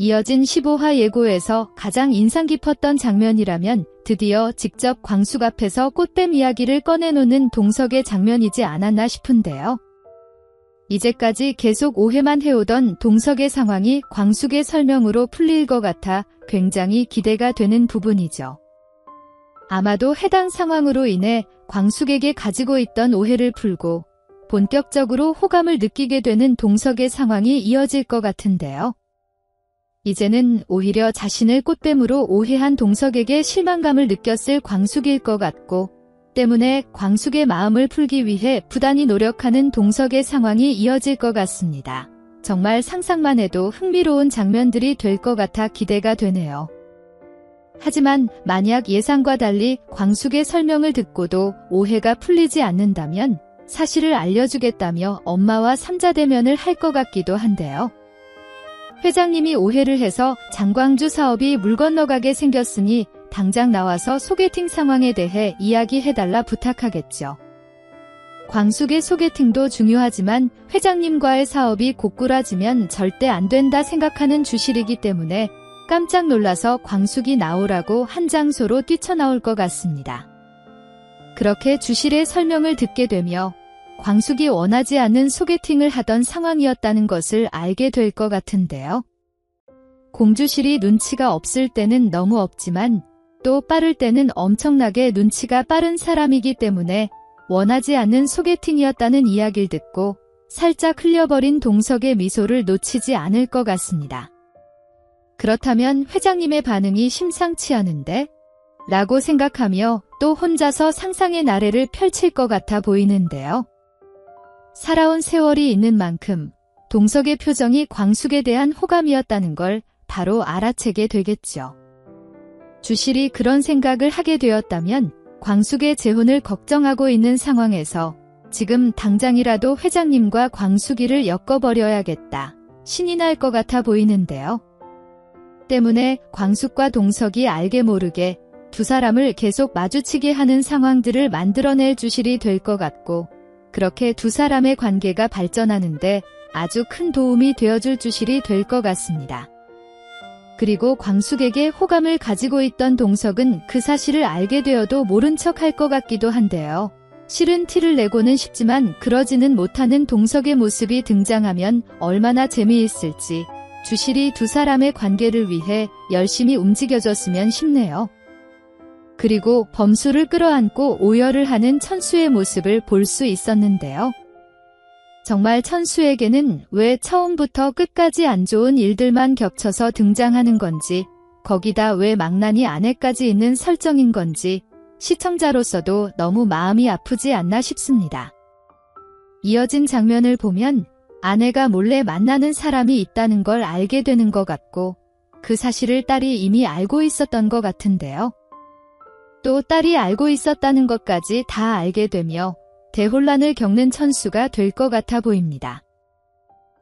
이어진 15화 예고에서 가장 인상 깊었던 장면이라면 드디어 직접 광숙 앞에서 꽃뱀 이야기를 꺼내놓는 동석의 장면이지 않았나 싶은데요. 이제까지 계속 오해만 해오던 동석의 상황이 광숙의 설명으로 풀릴 것 같아 굉장히 기대가 되는 부분이죠. 아마도 해당 상황으로 인해 광숙에게 가지고 있던 오해를 풀고 본격적으로 호감을 느끼게 되는 동석의 상황이 이어질 것 같은데요. 이제는 오히려 자신을 꽃뱀으로 오해한 동석에게 실망감을 느꼈을 광숙일 것 같고, 때문에 광숙의 마음을 풀기 위해 부단히 노력하는 동석의 상황이 이어질 것 같습니다. 정말 상상만 해도 흥미로운 장면들이 될 것 같아 기대가 되네요. 하지만 만약 예상과 달리 광숙의 설명을 듣고도 오해가 풀리지 않는다면 사실을 알려주겠다며 엄마와 삼자대면을 할 것 같기도 한데요. 회장님이 오해를 해서 장광주 사업이 물 건너가게 생겼으니 당장 나와서 소개팅 상황에 대해 이야기해달라 부탁하겠죠. 광숙의 소개팅도 중요하지만 회장님과의 사업이 고꾸라지면 절대 안 된다 생각하는 주실이기 때문에 깜짝 놀라서 광숙이 나오라고 한 장소로 뛰쳐나올 것 같습니다. 그렇게 주실의 설명을 듣게 되며 광숙이 원하지 않는 소개팅을 하던 상황이었다는 것을 알게 될 것 같은데요. 공주실이 눈치가 없을 때는 너무 없지만 또 빠를 때는 엄청나게 눈치가 빠른 사람이기 때문에 원하지 않는 소개팅이었다는 이야기를 듣고 살짝 흘려버린 동석의 미소를 놓치지 않을 것 같습니다. 그렇다면 회장님의 반응이 심상치 않은데? 라고 생각하며 또 혼자서 상상의 나래를 펼칠 것 같아 보이는데요. 살아온 세월이 있는 만큼 동석의 표정이 광숙에 대한 호감이었다는 걸 바로 알아채게 되겠죠. 주실이 그런 생각을 하게 되었다면 광숙의 재혼을 걱정하고 있는 상황에서 지금 당장이라도 회장님과 광숙이를 엮어버려야겠다. 신이 날 것 같아 보이는데요. 때문에 광숙과 동석이 알게 모르게 두 사람을 계속 마주치게 하는 상황들을 만들어낼 주실이 될 것 같고, 그렇게 두 사람의 관계가 발전하는데 아주 큰 도움이 되어줄 주실이 될 것 같습니다. 그리고 광숙에게 호감을 가지고 있던 동석은 그 사실을 알게 되어도 모른 척 할 것 같기도 한데요. 실은 티를 내고는 싶지만 그러지는 못하는 동석의 모습이 등장하면 얼마나 재미있을지 주실이 두 사람의 관계를 위해 열심히 움직여줬으면 싶네요. 그리고 범수를 끌어안고 오열을 하는 천수의 모습을 볼 수 있었는데요. 정말 천수에게는 왜 처음부터 끝까지 안 좋은 일들만 겹쳐서 등장하는 건지, 거기다 왜 망나니 아내까지 있는 설정인 건지 시청자로서도 너무 마음이 아프지 않나 싶습니다. 이어진 장면을 보면 아내가 몰래 만나는 사람이 있다는 걸 알게 되는 것 같고, 그 사실을 딸이 이미 알고 있었던 것 같은데요. 또 딸이 알고 있었다는 것까지 다 알게 되며 대혼란을 겪는 천수가 될 것 같아 보입니다.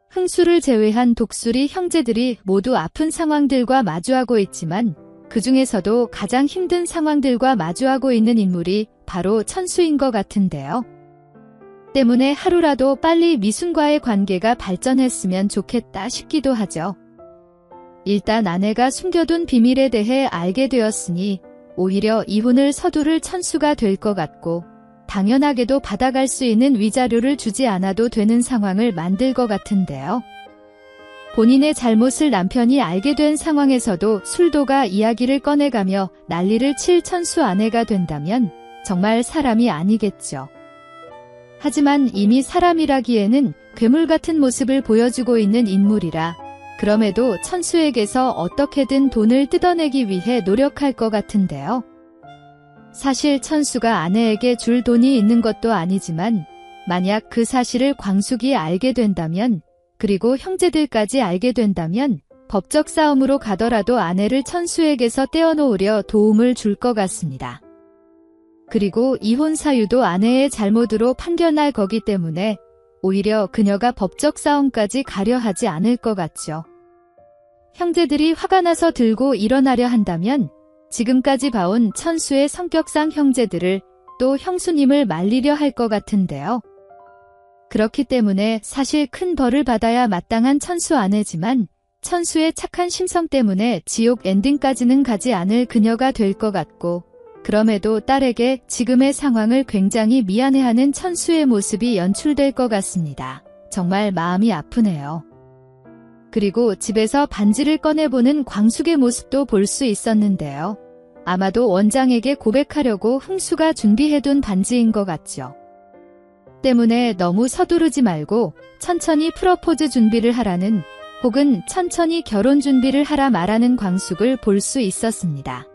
흥수를 제외한 독수리 형제들이 모두 아픈 상황들과 마주하고 있지만 그 중에서도 가장 힘든 상황들과 마주하고 있는 인물이 바로 천수인 것 같은데요. 때문에 하루라도 빨리 미순과의 관계가 발전했으면 좋겠다 싶기도 하죠. 일단 아내가 숨겨둔 비밀에 대해 알게 되었으니 오히려 이혼을 서두를 천수가 될 것 같고, 당연하게도 받아갈 수 있는 위자료를 주지 않아도 되는 상황을 만들 것 같은데요. 본인의 잘못을 남편이 알게 된 상황에서도 술도가 이야기를 꺼내가며 난리를 칠 천수 아내가 된다면 정말 사람이 아니겠죠. 하지만 이미 사람이라기에는 괴물 같은 모습을 보여주고 있는 인물이라 그럼에도 천수에게서 어떻게든 돈을 뜯어내기 위해 노력할 것 같은데요. 사실 천수가 아내에게 줄 돈이 있는 것도 아니지만 만약 그 사실을 광숙이 알게 된다면, 그리고 형제들까지 알게 된다면 법적 싸움으로 가더라도 아내를 천수에게서 떼어놓으려 도움을 줄 것 같습니다. 그리고 이혼 사유도 아내의 잘못으로 판결날 거기 때문에 오히려 그녀가 법적 싸움까지 가려 하지 않을 것 같죠. 형제들이 화가 나서 들고 일어나려 한다면 지금까지 봐온 천수의 성격상 형제들을 또 형수님을 말리려 할 것 같은데요. 그렇기 때문에 사실 큰 벌을 받아야 마땅한 천수 아내지만 천수의 착한 심성 때문에 지옥 엔딩까지는 가지 않을 그녀가 될 것 같고, 그럼에도 딸에게 지금의 상황을 굉장히 미안해하는 천수의 모습이 연출될 것 같습니다. 정말 마음이 아프네요. 그리고 집에서 반지를 꺼내보는 광숙의 모습도 볼 수 있었는데요. 아마도 원장에게 고백하려고 흥수가 준비해둔 반지인 것 같죠. 때문에 너무 서두르지 말고 천천히 프러포즈 준비를 하라는, 혹은 천천히 결혼 준비를 하라 말하는 광숙을 볼 수 있었습니다.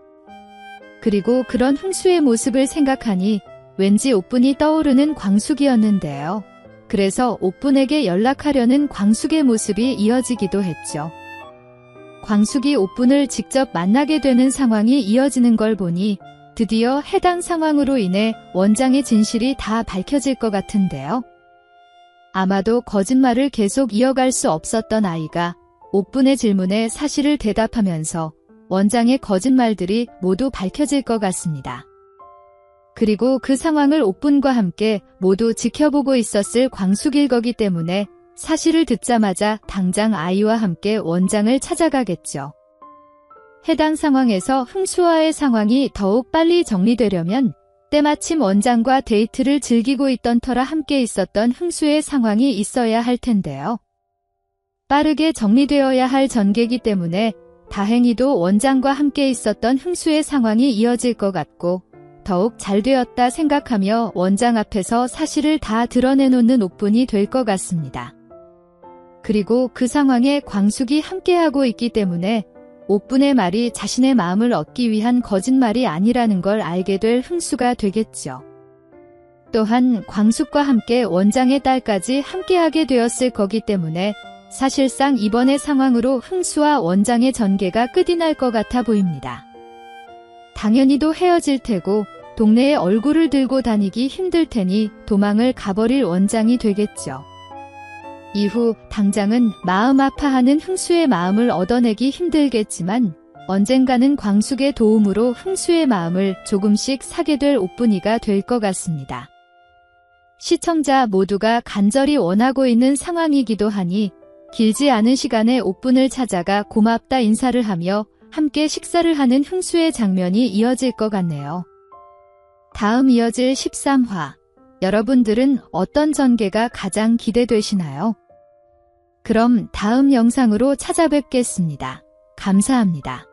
그리고 그런 흥수의 모습을 생각하니 왠지 옥분이 떠오르는 광숙이었는데요. 그래서 옥분에게 연락하려는 광숙의 모습이 이어지기도 했죠. 광숙이 옥분을 직접 만나게 되는 상황이 이어지는 걸 보니 드디어 해당 상황으로 인해 원장의 진실이 다 밝혀질 것 같은데요. 아마도 거짓말을 계속 이어갈 수 없었던 아이가 옥분의 질문에 사실을 대답하면서 원장의 거짓말들이 모두 밝혀질 것 같습니다. 그리고 그 상황을 옥분과 함께 모두 지켜보고 있었을 광숙일 거기 때문에 사실을 듣자마자 당장 아이와 함께 원장을 찾아가겠죠. 해당 상황에서 흥수와의 상황이 더욱 빨리 정리되려면 때마침 원장과 데이트를 즐기고 있던 터라 함께 있었던 흥수의 상황이 있어야 할 텐데요. 빠르게 정리되어야 할 전개이기 때문에 다행히도 원장과 함께 있었던 흥수의 상황이 이어질 것 같고, 더욱 잘 되었다 생각하며 원장 앞에서 사실을 다 드러내놓는 옥분이 될 것 같습니다. 그리고 그 상황에 광숙이 함께하고 있기 때문에 옥분의 말이 자신의 마음을 얻기 위한 거짓말이 아니라는 걸 알게 될 흥수가 되겠죠. 또한 광숙과 함께 원장의 딸까지 함께하게 되었을 거기 때문에 사실상 이번의 상황으로 흥수와 원장의 전개가 끝이 날 것 같아 보입니다. 당연히도 헤어질 테고 동네에 얼굴을 들고 다니기 힘들 테니 도망을 가버릴 원장이 되겠죠. 이후 당장은 마음 아파하는 흥수의 마음을 얻어내기 힘들겠지만 언젠가는 광숙의 도움으로 흥수의 마음을 조금씩 사게 될 옥분이가 될 것 같습니다. 시청자 모두가 간절히 원하고 있는 상황이기도 하니 길지 않은 시간에 옥분을 찾아가 고맙다 인사를 하며 함께 식사를 하는 흥수의 장면이 이어질 것 같네요. 다음 이어질 13화, 여러분들은 어떤 전개가 가장 기대되시나요? 그럼 다음 영상으로 찾아뵙겠습니다. 감사합니다.